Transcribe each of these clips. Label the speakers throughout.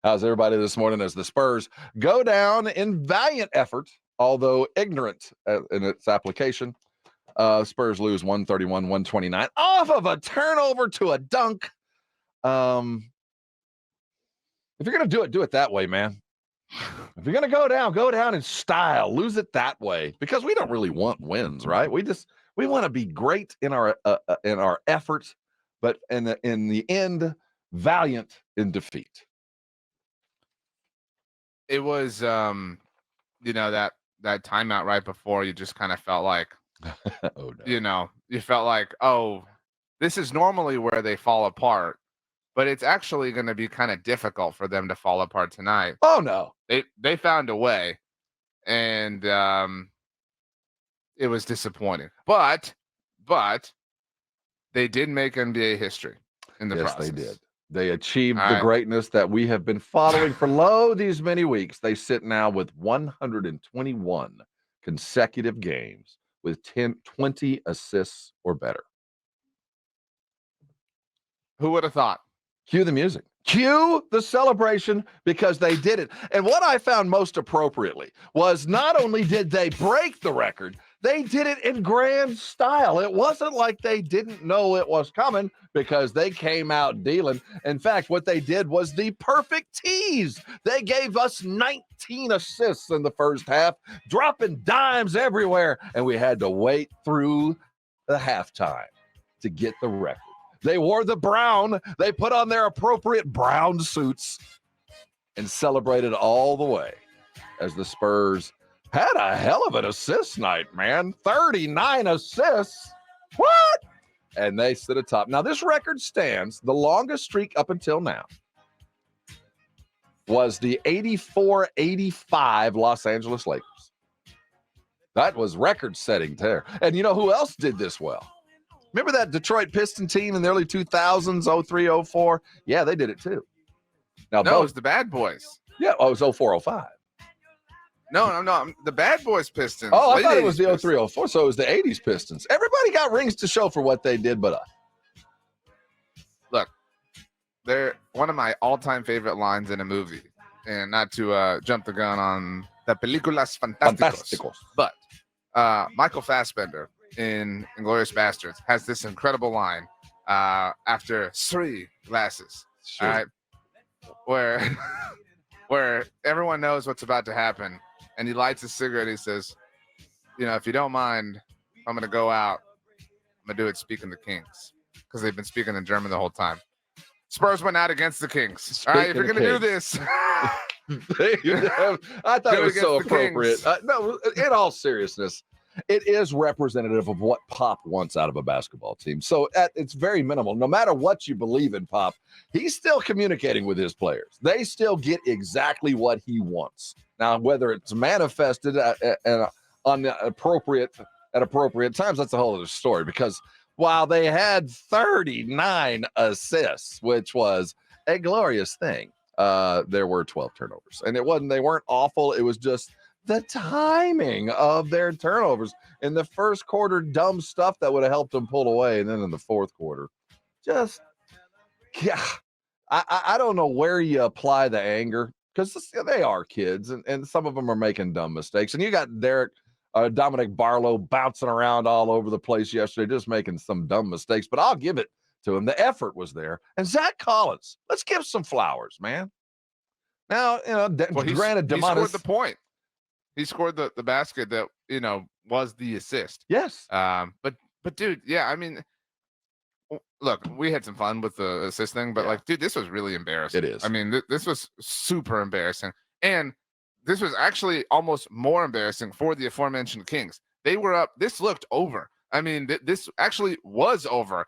Speaker 1: How's everybody this morning as the Spurs go down in valiant effort, although ignorant in its application? Spurs lose 131-129 off of a turnover to a dunk. If you're going to do it that way, man. If you're going to go down in style, lose it that way, because we don't really want wins, right? We want to be great in our efforts, but in the end, valiant in defeat.
Speaker 2: It was, that timeout right before, you just kind of felt like,
Speaker 1: Oh no.
Speaker 2: You felt like, oh, this is normally where they fall apart, but it's actually going to be kind of difficult for them to fall apart tonight.
Speaker 1: Oh no.
Speaker 2: They found a way, and it was disappointing. But they did make NBA history in the process.
Speaker 1: Yes, they did. They achieved the greatness that we have been following for these many weeks. They sit now with 121 consecutive games with 20 assists or better.
Speaker 2: Who would have thought?
Speaker 1: Cue the music. Cue the celebration, because they did it. And what I found most appropriately was not only did they break the record, they did it in grand style. It wasn't like they didn't know it was coming, because they came out dealing. In fact, what they did was the perfect tease. They gave us 19 assists in the first half, dropping dimes everywhere, and we had to wait through the halftime to get the record. They wore the brown. They put on their appropriate brown suits and celebrated all the way as the Spurs had a hell of an assist night, man. 39 assists. What? And they sit atop. Now, this record stands. The longest streak up until now was the 84-85 Los Angeles Lakers. That was record-setting there. And you know who else did this well? Remember that Detroit Piston team in the early 2000s, 03, 04? Yeah, they did it too. Now,
Speaker 2: it was the Bad Boys.
Speaker 1: Yeah, it was 04, 05.
Speaker 2: No. The Bad Boys Pistons.
Speaker 1: Oh, I thought it was the 03, 04, so it was the 80s Pistons. Everybody got rings to show for what they did but us.
Speaker 2: Look, they're one of my all-time favorite lines in a movie, and not to jump the gun on the películas fantásticos. But Michael Fassbender in Inglourious Bastards has this incredible line after 3 glasses, sure. All right, where everyone knows what's about to happen, and he lights a cigarette. He says, if you don't mind, I'm going to go out. I'm going to do it speaking the Kings, because they've been speaking in German the whole time. Spurs went out against the Kings. All right, if you're going to do this.
Speaker 1: I thought it was so appropriate. No, in all seriousness, it is representative of what Pop wants out of a basketball team. So it's very minimal. No matter what you believe in Pop, he's still communicating with his players. They still get exactly what he wants. Now, whether it's manifested on appropriate times, that's a whole other story. Because while they had 39 assists, which was a glorious thing, there were 12 turnovers. And they weren't awful. It was just the timing of their turnovers in the first quarter, dumb stuff that would have helped them pull away. And then in the fourth quarter, I don't know where you apply the anger, because they are kids and some of them are making dumb mistakes. And you got Dominic Barlow bouncing around all over the place yesterday, just making some dumb mistakes, but I'll give it to him. The effort was there. And Zach Collins, let's give some flowers, man. Now, granted,
Speaker 2: he scored the point. He scored the basket that, was the assist.
Speaker 1: Yes.
Speaker 2: But dude, yeah, I mean, look, we had some fun with the assist thing, but dude, this was really embarrassing.
Speaker 1: It is.
Speaker 2: I mean, this was super embarrassing. And this was actually almost more embarrassing for the aforementioned Kings. They were up. This looked over. I mean, this actually was over.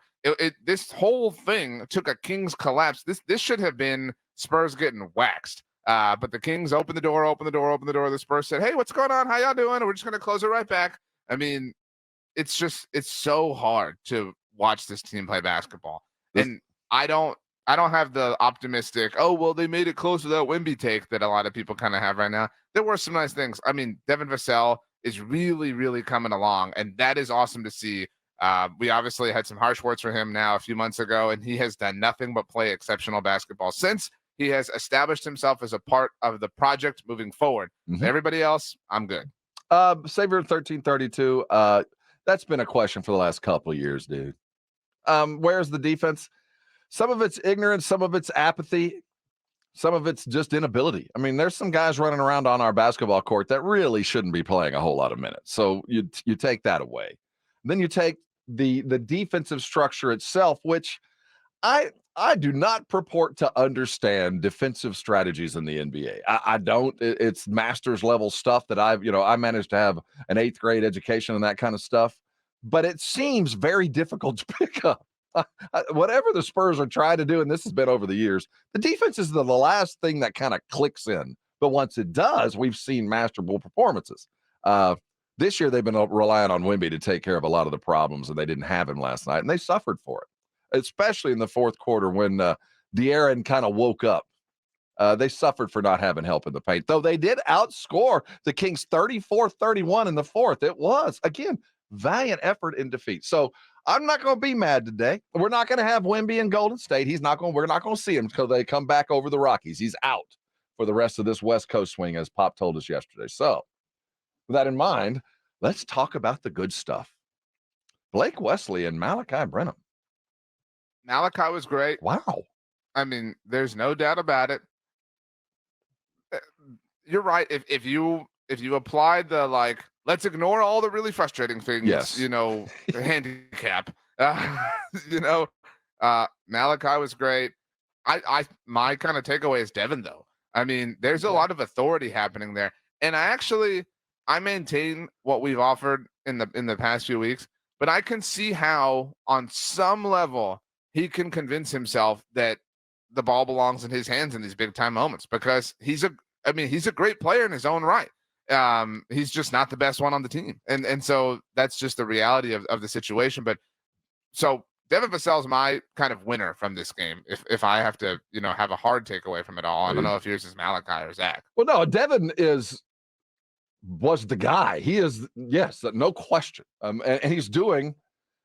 Speaker 2: This whole thing took a Kings collapse. This should have been Spurs getting waxed. But the Kings opened the door. The Spurs said, "Hey, what's going on? How y'all doing? We're just going to close it right back." I mean, it's so hard to watch this team play basketball. And I don't have the optimistic, oh, well, they made it close without Wemby take that a lot of people kind of have right now. There were some nice things. I mean, Devin Vassell is really, really coming along, and that is awesome to see. We obviously had some harsh words for him now a few months ago, and he has done nothing but play exceptional basketball since he has established himself as a part of the project moving forward. Everybody else, I'm good.
Speaker 1: Savior 1332. That's been a question for the last couple of years, dude. Where's the defense? Some of it's ignorance, some of it's apathy, some of it's just inability. I mean, there's some guys running around on our basketball court that really shouldn't be playing a whole lot of minutes. So you take that away. Then you take the defensive structure itself, which I do not purport to understand defensive strategies in the NBA. I don't. It's master's level stuff that I managed to have an 8th grade education and that kind of stuff, but it seems very difficult to pick up. Whatever the Spurs are trying to do, and this has been over the years, the defense is the last thing that kind of clicks in. But once it does, we've seen masterful performances. This year, they've been relying on Wemby to take care of a lot of the problems, and they didn't have him last night, and they suffered for it, especially in the fourth quarter when De'Aaron kind of woke up. They suffered for not having help in the paint, though they did outscore the Kings 34-31 in the fourth. It was, again, valiant effort in defeat. So I'm not going to be mad today. We're not going to have Wemby in Golden State. We're not going to see him until they come back over the Rockies. He's out for the rest of this West Coast swing, as Pop told us yesterday. So with that in mind, let's talk about the good stuff. Blake Wesley and Malachi Brenham.
Speaker 2: Malachi was great.
Speaker 1: Wow.
Speaker 2: I mean, there's no doubt about it. You're right. If you apply the let's ignore all the really frustrating things,
Speaker 1: yes,
Speaker 2: the handicap. Malachi was great. My kind of takeaway is Devin, though. I mean, there's a lot of authority happening there, and I maintain what we've offered in the past few weeks, but I can see how on some level he can convince himself that the ball belongs in his hands in these big time moments, because he's a great player in his own right. He's just not the best one on the team. And so that's just the reality of the situation. But so Devin Vassell's my kind of winner from this game. If I have to, have a hard takeaway from it all, I don't know if yours is Malachi or Zach.
Speaker 1: Well, no, Devin was the guy. He is, yes, no question. And he's doing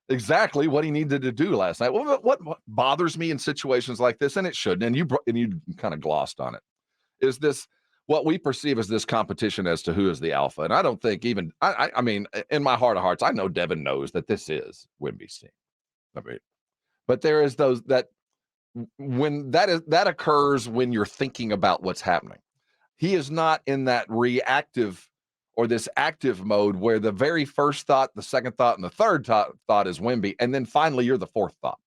Speaker 1: exactly what he needed to do last night. Well, what bothers me in situations like this, and it shouldn't, and you kind of glossed on it, is this what we perceive as this competition as to who is the alpha. And I don't think even I mean, in my heart of hearts, I know Devin knows that this is Wemby's team. I mean, but there is those that when that occurs when you're thinking about what's happening. He is not in that reactive or this active mode where the very first thought, the second thought, and the third thought is Wemby, and then finally you're the fourth thought.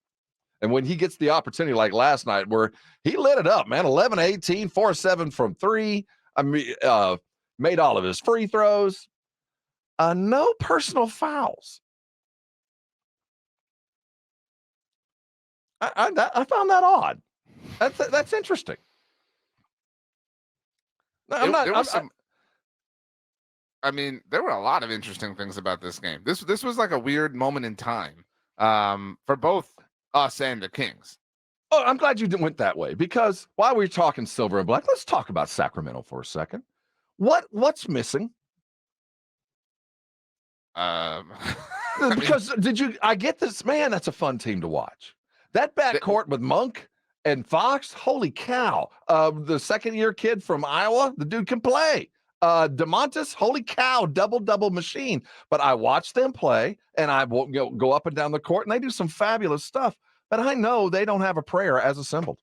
Speaker 1: And when he gets the opportunity like last night where he lit it up, man, 11-18, 4-7 from 3, I mean, made all of his free throws, no personal fouls. I found that odd. That's interesting.
Speaker 2: There were a lot of interesting things about this game. This was like a weird moment in time for both us and the Kings.
Speaker 1: Oh, I'm glad you went that way, because while we're talking silver and black, let's talk about Sacramento for a second. What's missing? Because I get this, man, that's a fun team to watch. That backcourt with Monk and Fox, holy cow. The second-year kid from Iowa, the dude can play. DeMontis, holy cow, double machine. But I watch them play, and I will go up and down the court, and they do some fabulous stuff. But I know they don't have a prayer as assembled.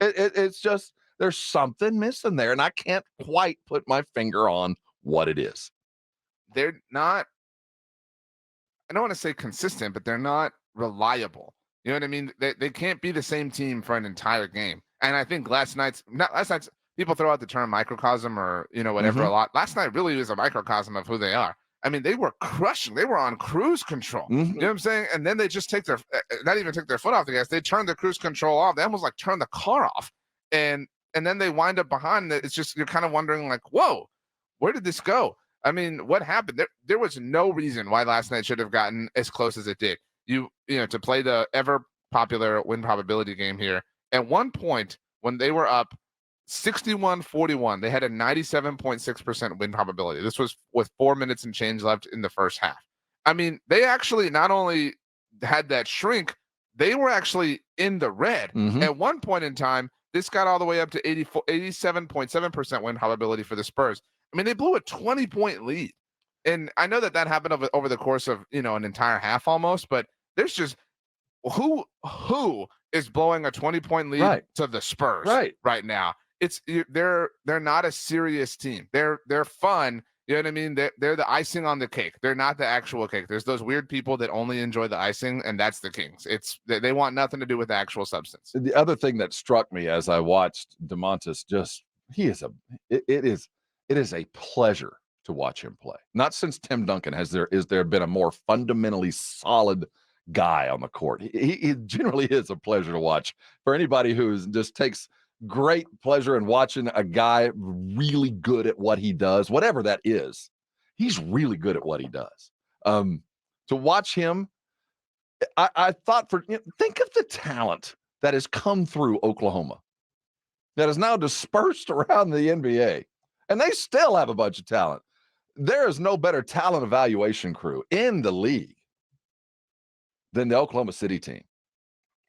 Speaker 1: It's just there's something missing there, and I can't quite put my finger on what it is.
Speaker 2: They're not, I don't want to say consistent, but they're not reliable. You know what I mean? They can't be the same team for an entire game. And I think last night's people throw out the term microcosm or whatever a lot. Last night really was a microcosm of who they are. I mean, they were crushing. They were on cruise control. You know what I'm saying? And then they just not even take their foot off the gas. They turned the cruise control off. They almost like turned the car off. And then they wind up behind. It's just, you're kind of wondering like, whoa, where did this go? I mean, what happened? There was no reason why last night should have gotten as close as it did. To play the ever popular win probability game here. At one point when they were up 61-41, they had a 97.6% win probability. This was with 4 minutes and change left in the first half. I mean, they actually not only had that shrink, they were actually in the red. At one point in time, this got all the way up to 87.7% win probability for the Spurs. I mean, they blew a 20-point lead. And I know that happened over the course of, an entire half almost, but there's just who is blowing a 20-point lead to the Spurs right now? They're not a serious team. They're fun. You know what I mean? They're the icing on the cake. They're not the actual cake. There's those weird people that only enjoy the icing, and that's the Kings. They want nothing to do with the actual substance.
Speaker 1: The other thing that struck me as I watched DeMontis, it is a pleasure to watch him play. Not since Tim Duncan has there been a more fundamentally solid guy on the court. He generally is a pleasure to watch for anybody who just takes great pleasure in watching a guy really good at what he does, whatever that is. He's really good at what he does. To watch him, I thought think of the talent that has come through Oklahoma that is now dispersed around the NBA, and they still have a bunch of talent. There is no better talent evaluation crew in the league than the Oklahoma City team.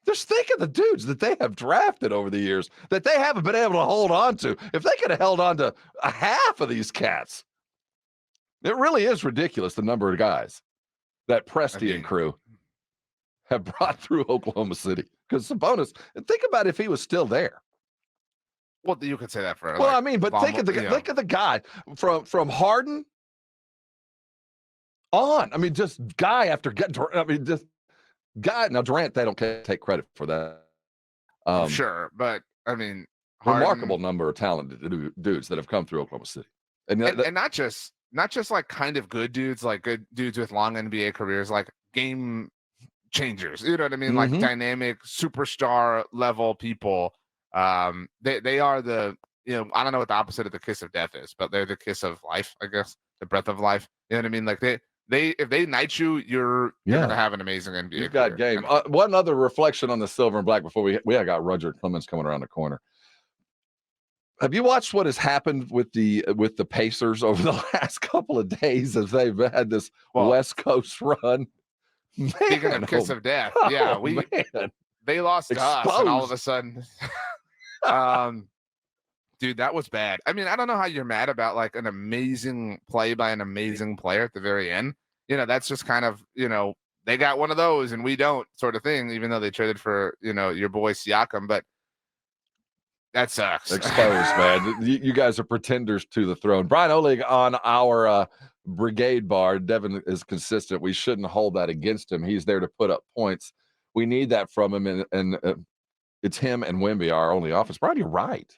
Speaker 1: Just think of the dudes that they have drafted over the years that they haven't been able to hold on to. If they could have held on to a half of these cats, it really is ridiculous the number of guys that Presti and crew have brought through Oklahoma City. Because Sabonis, think about if he was still there.
Speaker 2: Well, you could say that for.
Speaker 1: Well, I mean, but think of the guy from Harden on. I mean, just guy after guy. I mean, just. Now Durant, they don't take credit for that.
Speaker 2: Sure, but I mean,
Speaker 1: remarkable number of talented dudes that have come through Oklahoma City,
Speaker 2: and not just like kind of good dudes, like good dudes with long NBA careers, like game changers. You know what I mean? Like dynamic superstar level people. They are the I don't know what the opposite of the kiss of death is, but they're the kiss of life, I guess, the breath of life. You know what I mean? Like if they knight you, you're gonna have an amazing NBA.
Speaker 1: You've got game. One other reflection on the silver and black before we got Roger Clemens coming around the corner. Have you watched what has happened with the Pacers over the last couple of days as they've had this West Coast run?
Speaker 2: Speaking of kiss of death, they lost to us, and all of a sudden, dude, that was bad. I mean, I don't know how you're mad about like an amazing play by an amazing player at the very end. That's just kind of, they got one of those and we don't sort of thing, even though they traded for, your boy Siakam, but that sucks.
Speaker 1: Exposed, man. You guys are pretenders to the throne. Brian Oleg on our brigade bar. Devin is consistent. We shouldn't hold that against him. He's there to put up points. We need that from him, and it's him and Wemby, our only offense. Brian, you're right.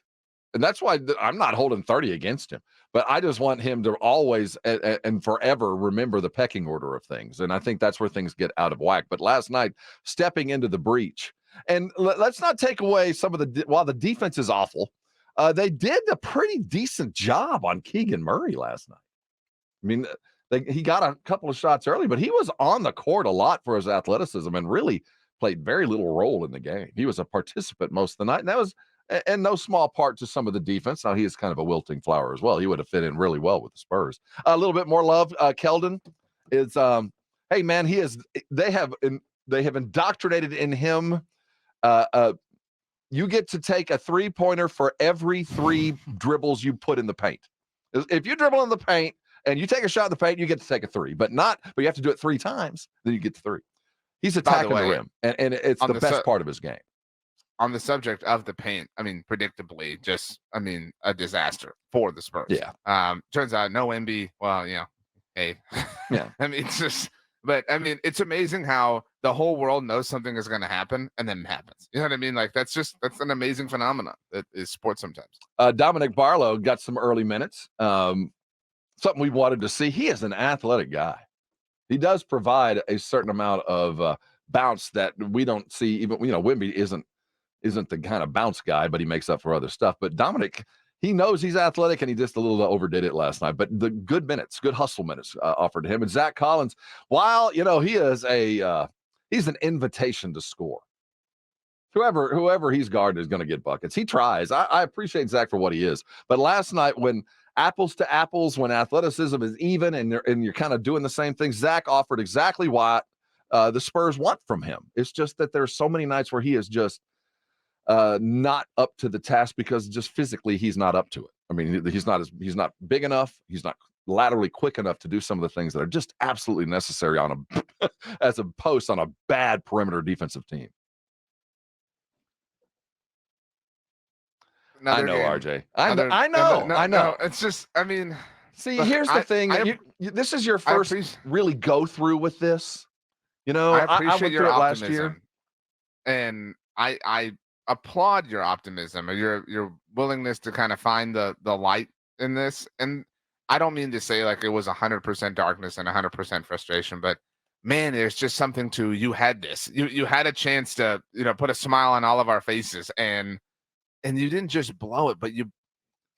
Speaker 1: And that's why I'm not holding 30 against him. But I just want him to always and forever remember the pecking order of things. And I think that's where things get out of whack. But last night, stepping into the breach. And let's not take away some of while the defense is awful, they did a pretty decent job on Keegan Murray last night. I mean, he got a couple of shots early, but he was on the court a lot for his athleticism and really played very little role in the game. He was a participant most of the night. And that was in no small part to some of the defense. Now, he is kind of a wilting flower as well. He would have fit in really well with the Spurs. A little bit more love. Keldon is, hey, man, they have indoctrinated in him. You get to take a three-pointer for every 3 dribbles you put in the paint. If you dribble in the paint and you take a shot in the paint, you get to take a 3. But you have to do it 3 times, then you get to 3. He's attacking the rim, and it's the best part of his game.
Speaker 2: On the subject of the paint, I mean, predictably, a disaster for the Spurs.
Speaker 1: Yeah.
Speaker 2: Turns out no Wemby. Well, hey.
Speaker 1: Yeah.
Speaker 2: I mean, it's amazing how the whole world knows something is going to happen and then it happens. You know what I mean? Like that's an amazing phenomenon that is sports sometimes.
Speaker 1: Dominic Barlow got some early minutes. Something we wanted to see. He is an athletic guy. He does provide a certain amount of bounce that we don't see. Even Wemby isn't the kind of bounce guy, but he makes up for other stuff. But Dominic, he knows he's athletic, and he just a little overdid it last night. But the good hustle minutes offered to him. And Zach Collins, while he is he's an invitation to score. Whoever he's guarding is going to get buckets. He tries. I appreciate Zach for what he is. But last night, when apples to apples, when athleticism is even, and you're kind of doing the same thing, Zach offered exactly what the Spurs want from him. It's just that there's so many nights where he is just not up to the task because just physically he's not up to it. I mean, he's not big enough. He's not laterally quick enough to do some of the things that are just absolutely necessary on a as a post on a bad perimeter defensive team. I know,
Speaker 2: game.
Speaker 1: RJ. I know.
Speaker 2: No, it's just, I mean,
Speaker 1: see,
Speaker 2: look,
Speaker 1: here's the thing. This is your first really go through with this. You know,
Speaker 2: I appreciate
Speaker 1: I went
Speaker 2: your
Speaker 1: through it last
Speaker 2: optimism,
Speaker 1: year.
Speaker 2: and I applaud your optimism or your willingness to kind of find the light in this. And I don't mean to say like it was 100% darkness and 100% frustration, but man, there's just something to, you had this. You had a chance to, put a smile on all of our faces, and you didn't just blow it, but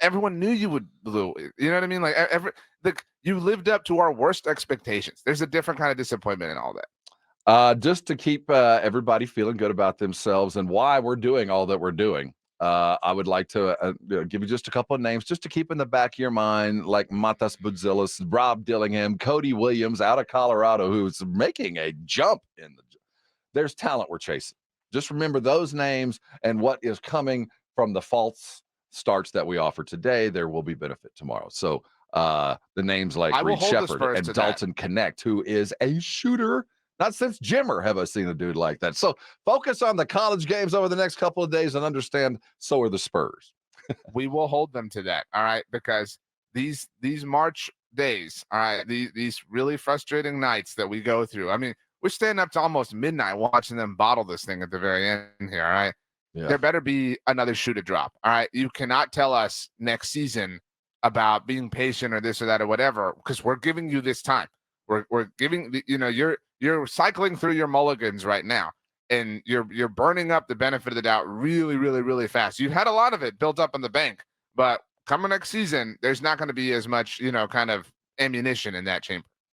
Speaker 2: everyone knew you would blow it. You know what I mean? Like you lived up to our worst expectations. There's a different kind of disappointment in all that.
Speaker 1: Just to keep everybody feeling good about themselves and why we're doing all that we're doing, I would like to give you just a couple of names just to keep in the back of your mind, like Matas Budzilis, Rob Dillingham, Cody Williams out of Colorado, who's making a jump there's talent we're chasing. Just remember those names and what is coming from the false starts that we offer today. There will be benefit tomorrow. So the names like Reed Shepard and Dalton Connect, who is a shooter. Not since Jimmer have I seen a dude like that. So focus on the college games over the next couple of days and understand so are the Spurs.
Speaker 2: We will hold them to that, all right? Because these March days, all right, these really frustrating nights that we go through. I mean, we're staying up to almost midnight watching them bottle this thing at the very end here, all right? Yeah. There better be another shoe to drop, all right? You cannot tell us next season about being patient or this or that or whatever, because we're giving you this time. We're giving, you're cycling through your mulligans right now, and you're burning up the benefit of the doubt really, really, really fast. You've had a lot of it built up in the bank, but coming next season, there's not going to be as much, kind of ammunition in that chamber.